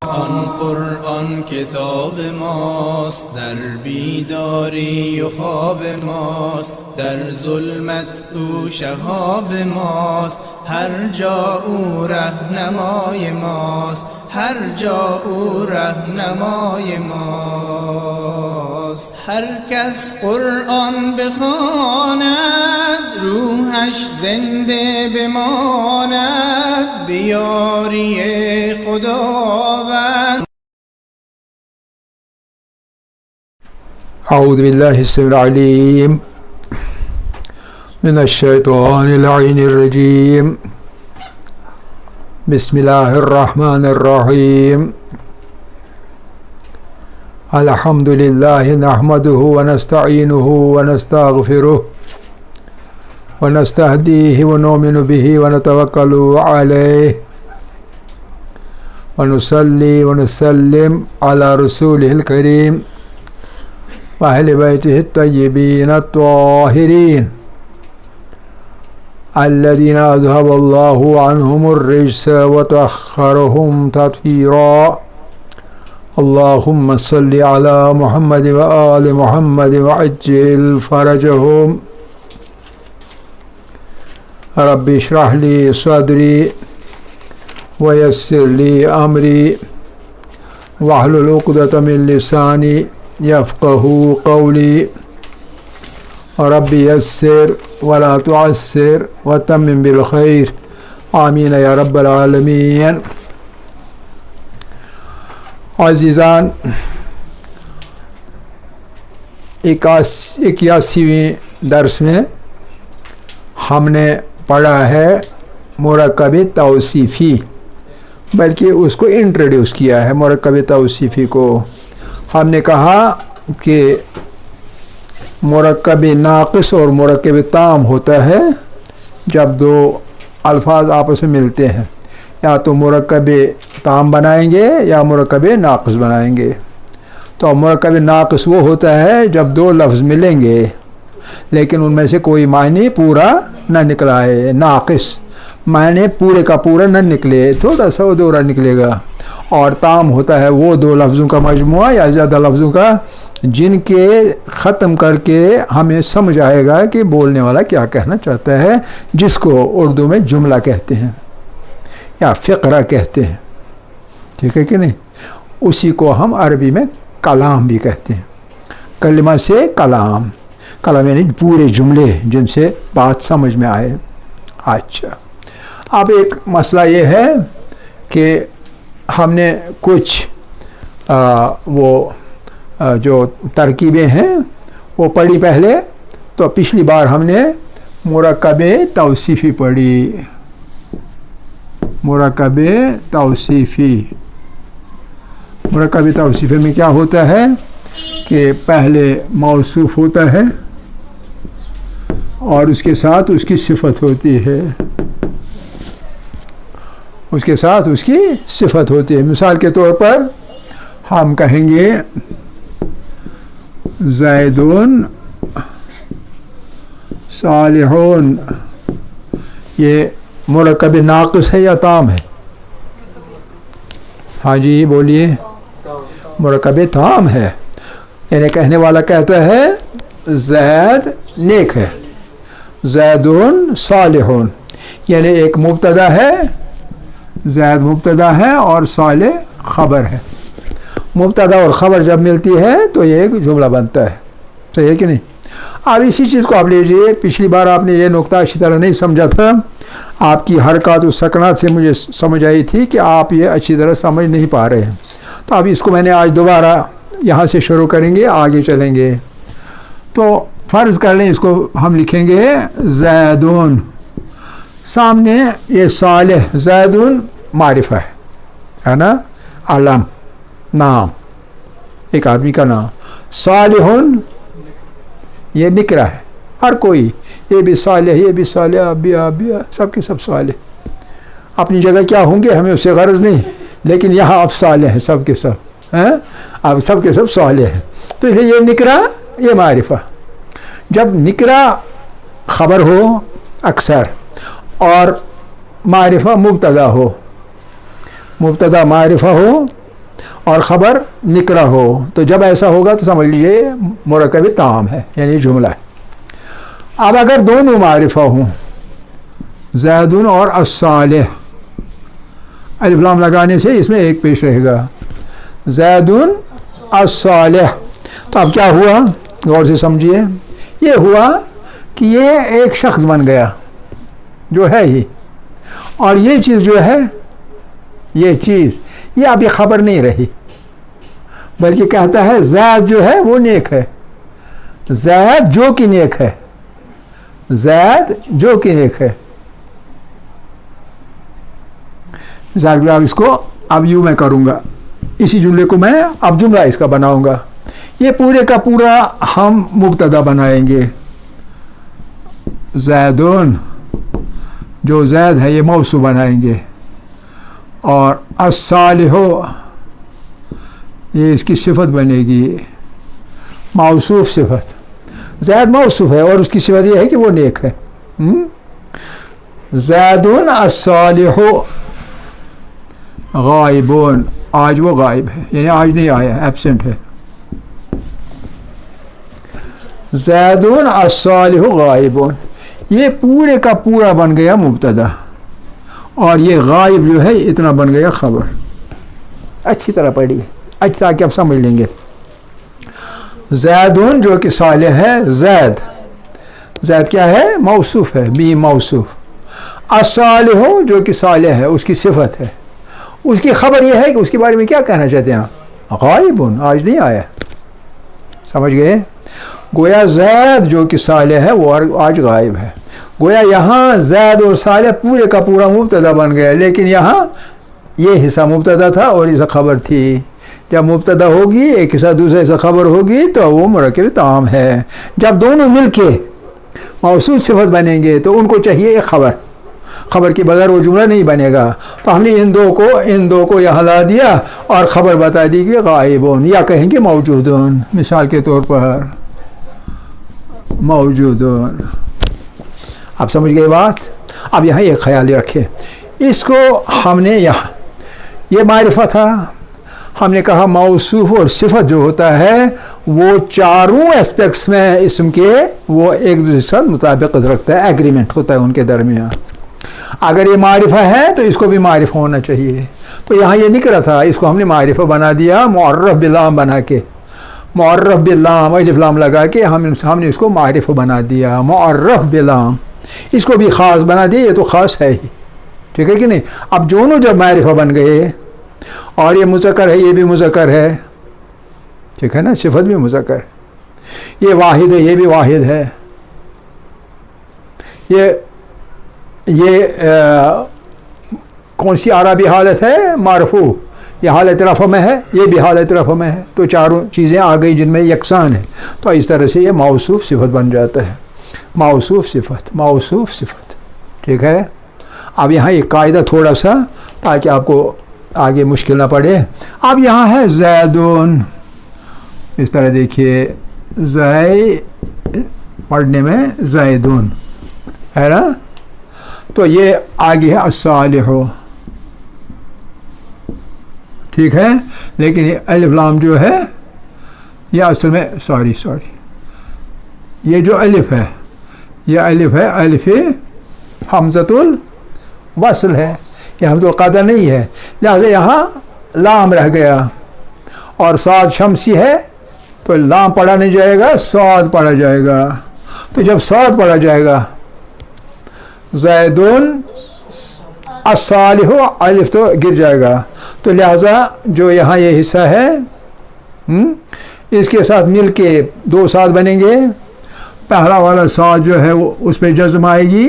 آن قرآن کتاب ماست، در بیداری و خواب ماست، در ظلمت او شهاب ماست، هر جا او رهنمای ماست، هر جا او رهنمای ماست. هر کس قرآن بخواند روحش زنده بماند، بیاری خداوند. اعوذ باللہ السميع العلیم من الشیطان اللعین الرجیم. بسم اللہ الرحمن الرحیم. الحمد للہ نحمده ونستعینه ونستغفره ونستهدیه ونؤمن به ونتوکل علیہ ونصلی ونسلم علی رسوله الکریم وأهل بيته الطيبين الطاهرين الذين أذهب الله عنهم الرجس وطهرهم تطهيرا. اللهم صل على محمد وآل محمد وعجل فرجهم. رب اشرح لي صدري ويسر لي أمري واحلل عقدة من لساني یفقہوا قولی. رب یسر ولا تعسر وتمم بالخیر. آمین یا رب العالمین. عزیزان، 81ویں درس میں ہم نے پڑھا ہے مرکب توصیفی، بلکہ اس کو انٹروڈیوس کیا ہے مرکب توصیفی کو. ہم نے کہا کہ مرکب ناقص اور مرکب تام ہوتا ہے جب دو الفاظ آپس میں ملتے ہیں، یا تو مرکب تام بنائیں گے یا مرکب ناقص بنائیں گے. تو مرکب ناقص وہ ہوتا ہے جب دو لفظ ملیں گے لیکن ان میں سے کوئی معنی پورا نہ نکلا ہے. ناقص معنی پورے کا پورا نہ نکلے، تھوڑا سا ادھورا نکلے گا. اور تام ہوتا ہے وہ دو لفظوں کا مجموعہ یا زیادہ لفظوں کا جن کے ختم کر کے ہمیں سمجھ آئے گا کہ بولنے والا کیا کہنا چاہتا ہے، جس کو اردو میں جملہ کہتے ہیں یا فقرہ کہتے ہیں. ٹھیک ہے کہ نہیں؟ اسی کو ہم عربی میں کلام بھی کہتے ہیں. کلمہ سے کلام، کلام یعنی پورے جملے جن سے بات سمجھ میں آئے. اچھا، اب ایک مسئلہ یہ ہے کہ ہم نے کچھ جو ترکیبیں ہیں وہ پڑھی پہلے. تو پچھلی بار ہم نے مرکب توصیفی پڑھی. مرکب توصیفی میں کیا ہوتا ہے کہ پہلے موصوف ہوتا ہے اور اس کے ساتھ اس کی صفت ہوتی ہے. اس کے ساتھ اس کی صفت ہوتی ہے. مثال کے طور پر ہم کہیں گے زیدون صالحون. یہ مرکب ناقص ہے یا تام ہے؟ ہاں جی بولیے. مرکب تام ہے، یعنی کہنے والا کہتا ہے زید نیک ہے، زیدون صالحون. یعنی ایک مبتدا ہے، زید مبتدا ہے اور صالح خبر ہے. مبتدا اور خبر جب ملتی ہے تو یہ ایک جملہ بنتا ہے. صحیح ہے کہ نہیں؟ اب اسی چیز کو آپ لیجئے. پچھلی بار آپ نے یہ نقطہ اچھی طرح نہیں سمجھا تھا. آپ کی حرکات و سکنات سے مجھے سمجھ آئی تھی کہ آپ یہ اچھی طرح سمجھ نہیں پا رہے ہیں. تو اب اس کو میں نے آج دوبارہ یہاں سے شروع کریں گے، آگے چلیں گے. تو فرض کر لیں اس کو ہم لکھیں گے زیدون. سامنے یہ صالح، زیدون معرفہ ہے نا، علم نام، ایک آدمی کا نام. صالحون یہ نکرہ ہے، ہر کوئی، یہ بھی صالح، یہ بھی صالح، آپ بھی سب کے سب صالح. اپنی جگہ کیا ہوں گے ہمیں اس سے غرض نہیں، لیکن یہاں آپ صالح ہیں سب کے سب، اب سب کے سب صالح ہیں. تو اس لیے یہ نکرہ، یہ معرفہ. جب نکرہ خبر ہو اکثر اور معرفہ مبتدا ہو، مبتدا معرفہ ہو اور خبر نکرہ ہو، تو جب ایسا ہوگا تو سمجھ لیجیے مرکب تام ہے، یعنی جملہ ہے۔ اب اگر دونوں معرفہ ہوں، زید اور الصالح، الف لام لگانے سے اس میں ایک پیش رہے گا، زید الصالح، تو اب کیا ہوا؟ غور سے سمجھیے، یہ ہوا کہ یہ ایک شخص بن گیا جو ہے ہی، اور یہ چیز جو ہے، یہ چیز یہ ابھی خبر نہیں رہی، بلکہ کہتا ہے زید جو ہے وہ نیک ہے، زید جو کہ نیک ہے، زید جو کہ نیک ہے۔ مثال کے اب اس کو اب یوں میں کروں گا، اسی جملے کو میں اب جملہ اس کا بناؤں گا، یہ پورے کا پورا ہم مبتدا بنائیں گے، زیدون جو زید ہے یہ موصوف بنائیں گے، اور الصالح یہ اس کی صفت بنے گی، موصوف صفت، زید موصوف ہے اور اس کی صفت یہ ہے کہ وہ نیک ہے۔ زیدون الصالح غائبون، آج وہ غائب ہے، یعنی آج نہیں آیا، ایبسنٹ ہے۔ زیدون الصالح غائبون، یہ پورے کا پورا بن گیا مبتدا، اور یہ غائب جو ہے اتنا بن گیا خبر۔ اچھی طرح پڑھیے، اچھا تاکہ آپ سمجھ لیں گے۔ زیدون جو کہ صالح ہے، زید، زید کیا ہے؟ موصوف ہے، بی موصوف۔ الصالح جو کہ صالح ہے، اس کی صفت ہے، اس کی خبر یہ ہے کہ اس کے بارے میں کیا کہنا چاہتے ہیں آپ؟ غائبون، آج نہیں آیا، سمجھ گئے؟ گویا زید جو کہ صالح ہے وہ آج غائب ہے، گویا یہاں زید اور صالح پورے کا پورا مبتدا بن گیا، لیکن یہاں یہ حصہ مبتدا تھا اور یہ خبر تھی۔ جب مبتدا ہوگی ایک حصہ دوسرے حصہ خبر ہوگی تو وہ مرکب تام ہے۔ جب دونوں مل کے موصوف صفت بنیں گے تو ان کو چاہیے ایک خبر، خبر کے بغیر وہ جملہ نہیں بنے گا، تو ہم نے ان دو کو یہاں لا دیا اور خبر بتا دی کہ غائبون، یا کہیں گے موجودون، مثال کے طور پر موجودون۔ اب سمجھ گئے بات؟ اب یہاں ایک خیال رکھیں، اس کو ہم نے یہاں یہ معرفہ تھا، ہم نے کہا موصوف اور صفت جو ہوتا ہے وہ چاروں اسپیکٹس میں اسم کے وہ ایک دوسرے کے ساتھ مطابقت رکھتا ہے، ایگریمنٹ ہوتا ہے ان کے درمیان۔ اگر یہ معرفہ ہے تو اس کو بھی معرفہ ہونا چاہیے، تو یہاں یہ نکلا تھا، اس کو ہم نے معرفہ بنا دیا، معرف باللام بنا کے، معرف باللام الف لام لگا کے ہم نے اس کو معرفہ بنا دیا، معرف باللام، اس کو بھی خاص بنا دیا، یہ تو خاص ہے ہی، ٹھیک ہے کہ نہیں؟ اب دونوں جب معرفہ بن گئے اور یہ مذکر ہے یہ بھی مذکر ہے، ٹھیک ہے نا، صفت بھی مذکر، یہ واحد ہے یہ بھی واحد ہے، یہ کون سی عربی حالت ہے؟ مرفوع، یہ حالت رفع میں ہے، یہ بھی حالت رفع میں ہے، تو چاروں چیزیں آ گئی جن میں یکساں ہے، تو اس طرح سے یہ موصوف صفت بن جاتا ہے، موصوف صفت، موصوف صفت، ٹھیک ہے۔ اب یہاں ایک قاعدہ تھوڑا سا تاکہ آپ کو آگے مشکل نہ پڑے، اب یہاں ہے زیدون، اس طرح دیکھیے، پڑھنے میں زیدون ہے نا، تو یہ آگے ہے الصالح، ٹھیک ہے، لیکن یہ الف لام جو ہے یہ اصل میں سوری یہ جو الف ہے یہ الف ہے، الف حمزۃ الوصل ہے، یہ حمزۃ القطع نہیں ہے، لہذا یہاں لام رہ گیا، اور صاد شمسی ہے تو لام پڑھا نہیں جائے گا، صاد پڑھا جائے گا، تو جب صاد پڑھا جائے گا زیدون الصالح، الف تو گر جائے گا، تو لہذا جو یہاں یہ حصہ ہے اس کے ساتھ مل کے دو صاد بنیں گے، پہلا والا صاد جو ہے وہ اس پہ جزم آئے گی،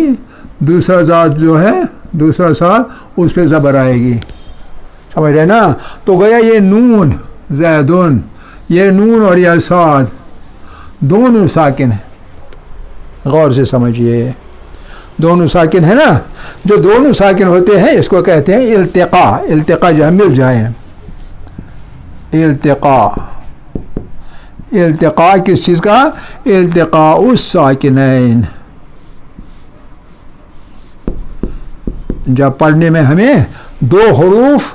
دوسرا صاد جو ہے دوسرا صاد اس پہ زبر آئے گی، سمجھ رہے نا؟ تو گویا یہ نون زیدون، یہ نون اور یہ صاد دونوں ساکن ہیں، غور سے سمجھیے، دونوں ساکن ہے نا، جو دونوں ساکن ہوتے ہیں اس کو کہتے ہیں التقاء، التقاء جہاں مل جائیں، التقاء، التقاء کس چیز کا؟ التقاء الساکنین، جب پڑھنے میں ہمیں دو حروف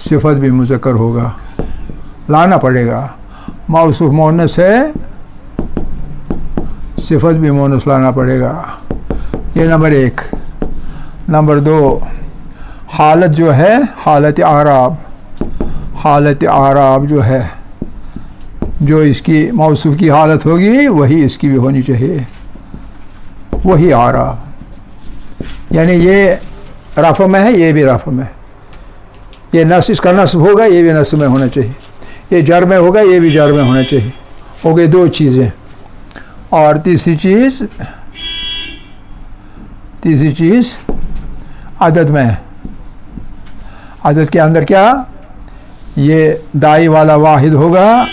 صفت بھی مذکر ہوگا، لانا پڑے گا. موصوف مؤنث ہے، صفت بھی مؤنث لانا پڑے گا. یہ نمبر 1. نمبر 2، حالت جو ہے حالت اعراب، حالت اعراب جو ہے، جو اس کی موصوف کی حالت ہوگی وہی اس کی بھی ہونی چاہیے، وہی اعراب. یعنی یہ رفع میں ہے، یہ بھی رفع میں، یہ نصب، اس کا نصب ہوگا، یہ بھی نصب میں ہونا چاہیے، یہ جر میں ہوگا، یہ بھی جر میں ہونا چاہیے. ہو گئی 2 چیزیں. اور تیسری چیز عدد میں ہے. عدد کے اندر کیا؟ یہ دائی والا واحد ہوگا،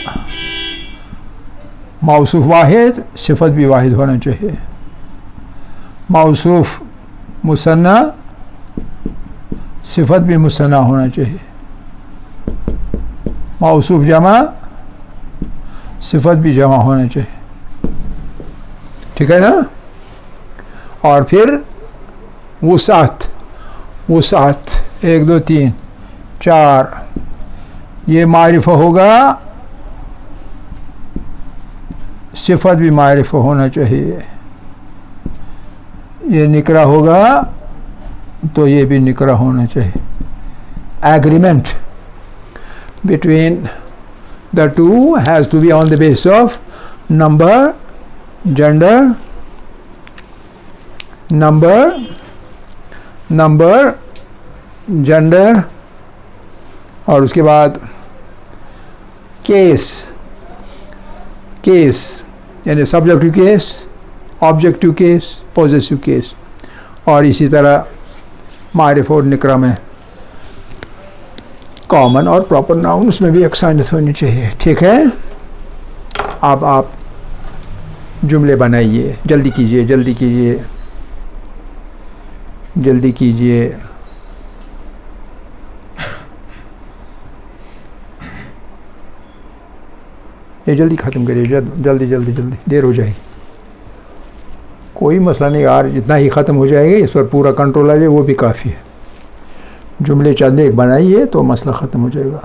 موصوف واحد، صفت بھی واحد ہونا چاہیے. موصوف مثنیٰ، صفت بھی مثنیٰ ہونا چاہیے. موصوف جمع، صفت بھی جمع ہونا چاہیے. ٹھیک ہے نا؟ اور پھر وسعت، 1 2 3 4، یہ معرفہ ہوگا، صفت بھی معرفہ ہونا چاہیے. یہ نکرہ ہوگا تو یہ بھی نکرہ ہونا چاہیے. Agreement between the two has to be on the basis of number, gender, gender، اور اس کے بعد کیس یعنی subjective case, objective case, possessive case. اور اسی طرح معرفہ اور نکرہ میں کامن اور پراپر ناؤن، اس میں بھی یکسانیت ہونی چاہیے. ٹھیک ہے؟ اب آپ جملے بنائیے، جلدی کیجئے. یہ جلدی ختم کریے، جلدی دیر ہو جائے گی. کوئی مسئلہ نہیں یار، جتنا ہی ختم ہو جائے گا، اس پر پورا کنٹرول آ جائے وہ بھی کافی ہے. جملے چند ایک بنائیے تو مسئلہ ختم ہو جائے گا.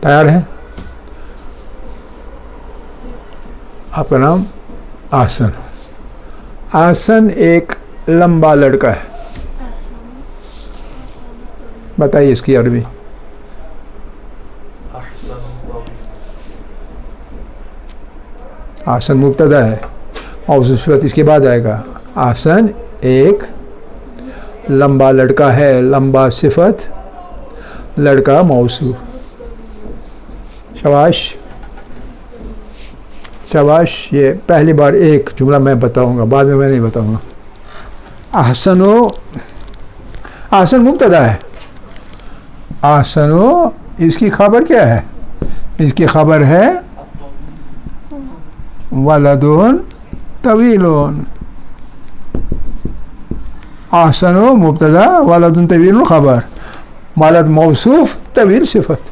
تیار ہے؟ آپ کا نام احسن. احسن ایک لمبا لڑکا ہے، بتائیے اس کی عربی. احسن مبتدا ہے، موصوف صفت اس کے بعد آئے گا. احسن ایک لمبا لڑکا ہے، لمبا صفت، لڑکا موصوف. شاباش. یہ پہلی بار ایک جملہ میں بتاؤں گا، بعد میں نہیں بتاؤں گا. احسن مبتدا ہے. احسن اس کی خبر کیا ہے؟ اس کی خبر ہے ولدون طویلون. احسن مبتدا، ولدون طویل خبر، ولد موصوف، طویل صفت.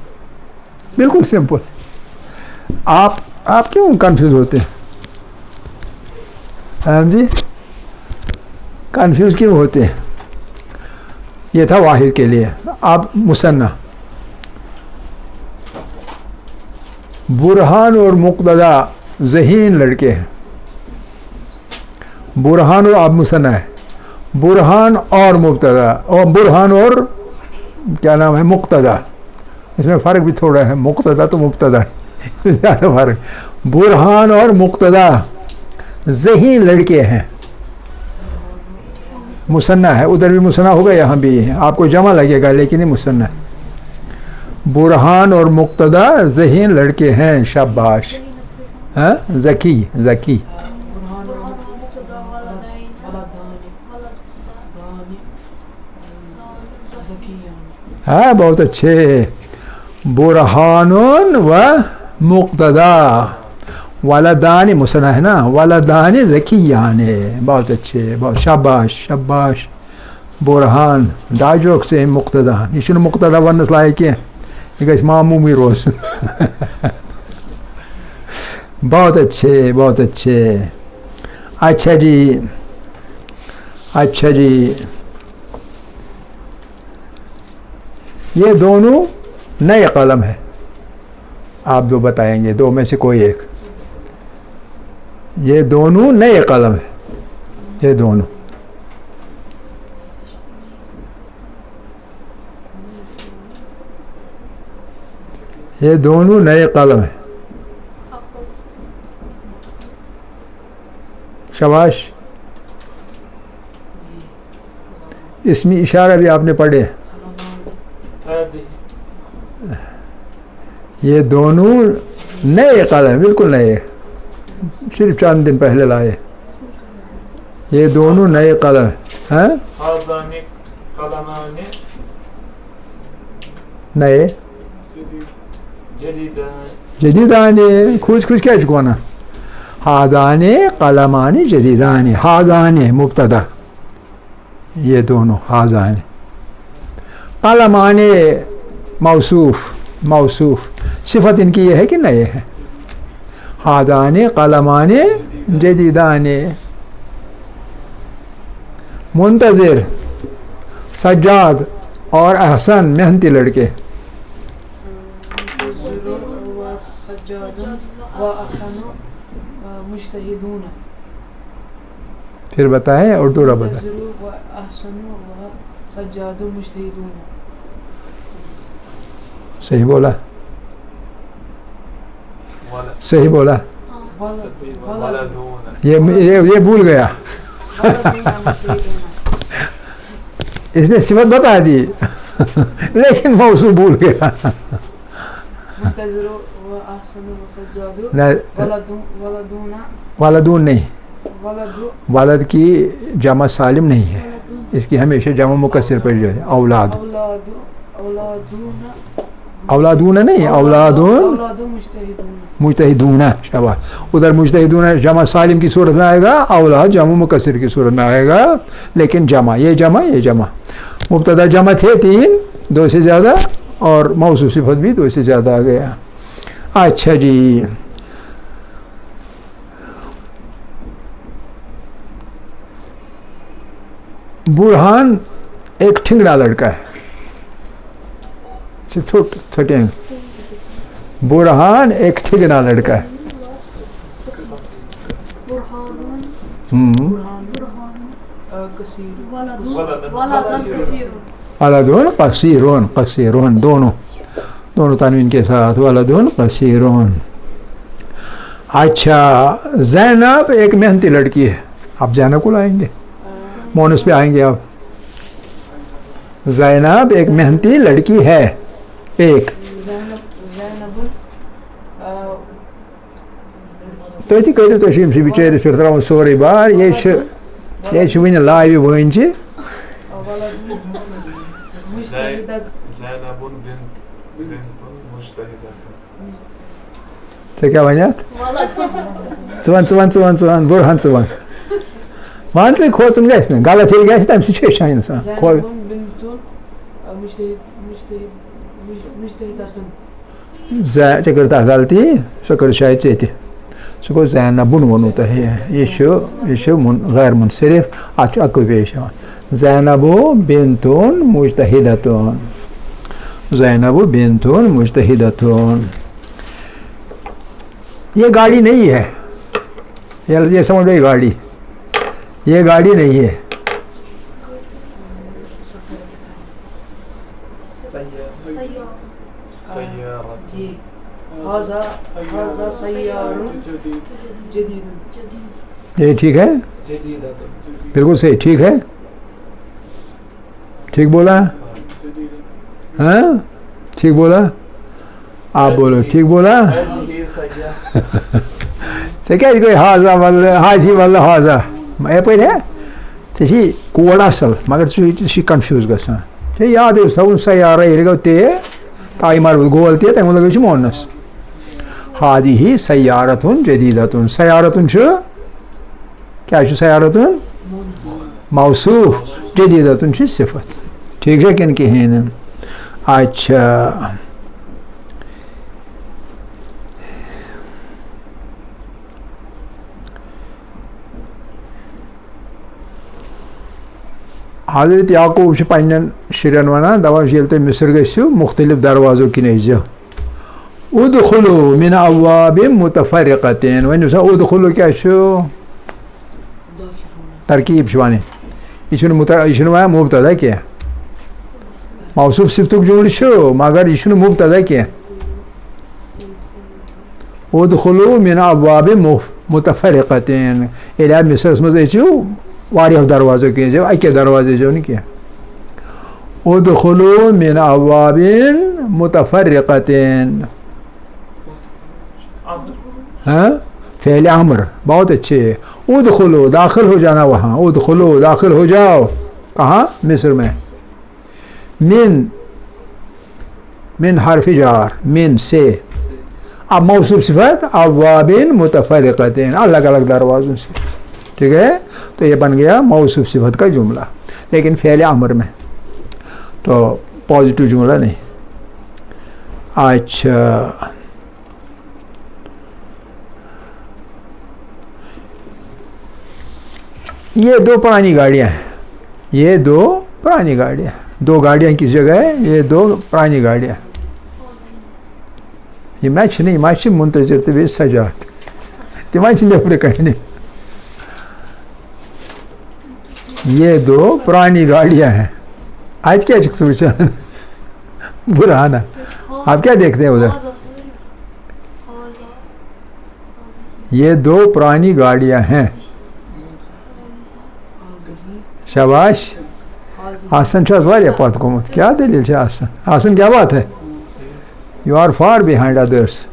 بالکل سمپل. آپ کیوں کنفیوز ہوتے ہیں؟ ہاں جی، کنفیوز کیوں ہوتے ہیں؟ یہ تھا واحد کے لیے. اب مثنیٰ. برہان اور مقتدا ذہین لڑکے ہیں. برہان اور اب مثنیٰ ہے. برہان اور مبتدا، اور برہان اور کیا نام ہے؟ مقتدا. اس میں فرق بھی تھوڑا ہے، مقتدا تو مبتدا ہے، زیادہ فرق. برہان اور مقتدا ذہین لڑکے ہیں. مثنیٰ ہے، ادھر بھی مثنیٰ ہوگا، یہاں بھی ہے. آپ کو جمع لگے گا لیکن یہ مثنیٰ ہے. برہان اور مقتدا ذہین لڑکے ہیں. شاباش. ہاں، ذکی. ہاں، بہت اچھے. برہان و مقتدا. ولدان مسنا ہے نا, ولدان ذکیان ہے. بہت اچھے, بہت شاباش شاباش. برہان ڈاجوک سے مقتدا, یہ چھنہ مقتدا ونس لائق یہ گژھِ معمومی روز. بہت اچھے بہت اچھے. اچھا جی اچھا جی, یہ دونوں نئے قلم ہے. آپ جو بتائیں گے دو میں سے کوئی ایک. یہ دونوں نئے قلم ہے, یہ دونوں. یہ دونوں نئے قلم ہیں. شاباش. اس میں اشارہ بھی آپ نے پڑھے. یہ دونوں نئے قلم, بالکل نئے, صرف چند دن پہلے لائے. یہ دونوں نئے قلم ہیں. نئے جدیدان کھوج کھوج کیا چکوانا. ہادان قلمان جدیدان, ہازان مبتدا, یہ دونوں ہازان. قلمان موصوف, موصوف صفت ان کی یہ ہے کہ نئے ہے. ہادان قلمان جدیدان. منتظر سجاد اور احسن محنتی لڑکے. پھر بتائیں اور دوڑا بتائیں. صحیح بولا, صحیح بولا. یہ بھول گیا, اس نے صفت بتا دی لیکن موضوع بھول گیا. ولدون نہیں, ولد کی جمع سالم نہیں ہے, اس کی ہمیشہ جمع مکسر پڑ جائے. اولاد, اولادون نہیں, اولادون مجتہدون. شاباش. ادھر مجتہدون جمع سالم کی صورت میں آئے گا, اولاد جمع مکسر کی صورت میں آئے گا, لیکن جمع یہ جمع یہ جمع. مبتدا جمع تھے تین, دو سے زیادہ, اور موصوف صفت بھی دو سے زیادہ آ گیا. اچھا جی, برہان ایک ٹھنگڑا لڑکا ہے. چھوٹے برہان ایک ٹھنگڑا لڑکا ہے. ولدون قصیرون, قصیرون دونوں دونوں تنوین کے ساتھ. ولدون قصیرون. اچھا, زینب ایک محنتی لڑکی ہے. آپ زینب کو لائیں گے, مونس پہ آئیں گے آپ. زینب ایک محنتی لڑکی ہے. ایک تھی کہتے تو شیم سی بچیرس پہ تراؤن سوری بار. یہ ون لائیو ونچہ ژےٚ کیٛاہ وَنیٚتھ ژٕ وَن بُرہان ژٕ وَن وَن ژٕ کھوژُن گژھِ نہٕ غلط ییٚلہِ گژھِ تَمہِ سۭتۍ چھُ ہیٚچھان اِنسان. ژےٚ کٔر تَتھ غلطی, سۄ کٔر شاید ژےٚ تہِ. سُہ گوٚو زینبُن ووٚنوٕ تۄہہِ. یہِ چھُ غیر مُنصرف. اَتھ چھُ اَکُے پیش یِوان. زینبو بنتون مجتہدتون, زینبو بنتون مجتہدتون. یہ گاڑی نہیں ہے, یہ سمجھ گئی گاڑی, یہ گاڑی نہیں ہے. یہ ٹھیک ہے, بالکل صحیح, ٹھیک ہے, ٹھیک بولا, ہاں ٹھیک بولا. آپ بولو ٹھیک بولا. ژےٚ کیٛازِ گٔے ہازا وَلہٕ حاضی وَلہٕ ہازا یَپٲرۍ ہے ژےٚ چھِ کوڑ اَصٕل مگر ژٕ چھِ کَنفیوٗز گژھان. ژےٚ یادٕے اوس تھاوُن سیارہ ییٚلہِ گوٚو تے تائی مربوط گول تہِ تَمیُک لگٲیِو چھِ مونس ہادِہی سیارتُن جدیٖدتُن سیارتُن چھُ کیٛاہ چھُ سیارتُن موصوٗف جدیٖدتُن چھُ صفت ٹھیٖک چھا کِنہٕ کِہیٖنۍ نہٕ اچھا حضرت یعقوب چھُ پنٛنٮ۪ن شُرٮ۪ن وَنان دَپان ییٚلہِ تُہۍ مِصر گٔژھِو مُختلِف دروازو کِنۍ ٲسۍزیو اُدخُلوٗ مِن ابوابٍ مُتفرقتٍ وۄنۍ وٕچھان اُدخُلوٗ کیٛاہ چھُ ترکیٖب چھِ وَنٕنۍ یہِ چھُنہٕ وَنان مُبتدا کینٛہہ موصوٗف صفتُک جُملہٕ چھُ مگر یہِ چھُنہٕ مُبتدا کینٛہہ اُدخُلوٗ مِن ابوابٍ مُتفرقتٍ ییٚلہِ آپ مِصرَس منٛز أژِو واریاہو دروازو کِنۍ ٲسۍزیو اَکے دروازٕ ٲسۍزیو نہٕ کینٛہہ اُدخُلوٗ مِن ابوابٍ مُتفرقتٍ فعل امر بہت اچھے ادخلو داخل ہو جانا وہاں ادخلو داخل ہو جاؤ کہاں مصر میں من حرف جار من سے اب موصوف صفت ابواب متفرقتین الگ الگ دروازوں سے ٹھیک ہے تو یہ بن گیا موصوف صفت کا جملہ لیکن فعل امر میں تو پازیٹیو جملہ نہیں اچھا یہ دو پرانی گاڑیاں ہیں یہ دو پرانی گاڑیاں دو گاڑیاں کس جگہ ہے یہ دو پرانی گاڑیاں یہ میچ نہیں میچ منتظر طبی سجات تمہیں نیبر کہیں یہ دو پرانی گاڑیاں ہیں آج کیا سوچا برہانہ آپ کیا دیکھتے ہیں ادھر یہ دو پرانی گاڑیاں ہیں شاباش آسن چھُ حظ واریاہ پتھ گوٚمُت کیٛاہ دٔلیٖل چھِ آسن کیا بات ہے you are far behind others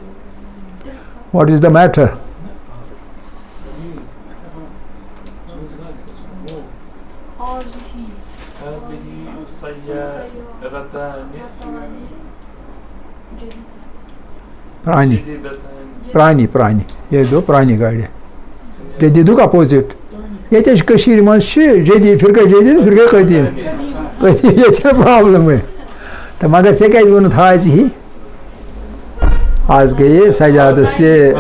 what is the matter پرانی یہ دو پرانی گاڑیاں جدیدُک اپوزِٹ ییٚتہِ چھِ کٔشیٖرِ منٛز چھِ جدید فرقہ جدید فرقہ قدیٖم ییٚتہِ چھےٚ پرٛابلِمٕے تہٕ مگر ژےٚ کیٛازِ ووٚنُتھ حاضی آز گٔیے سجادَس تہِ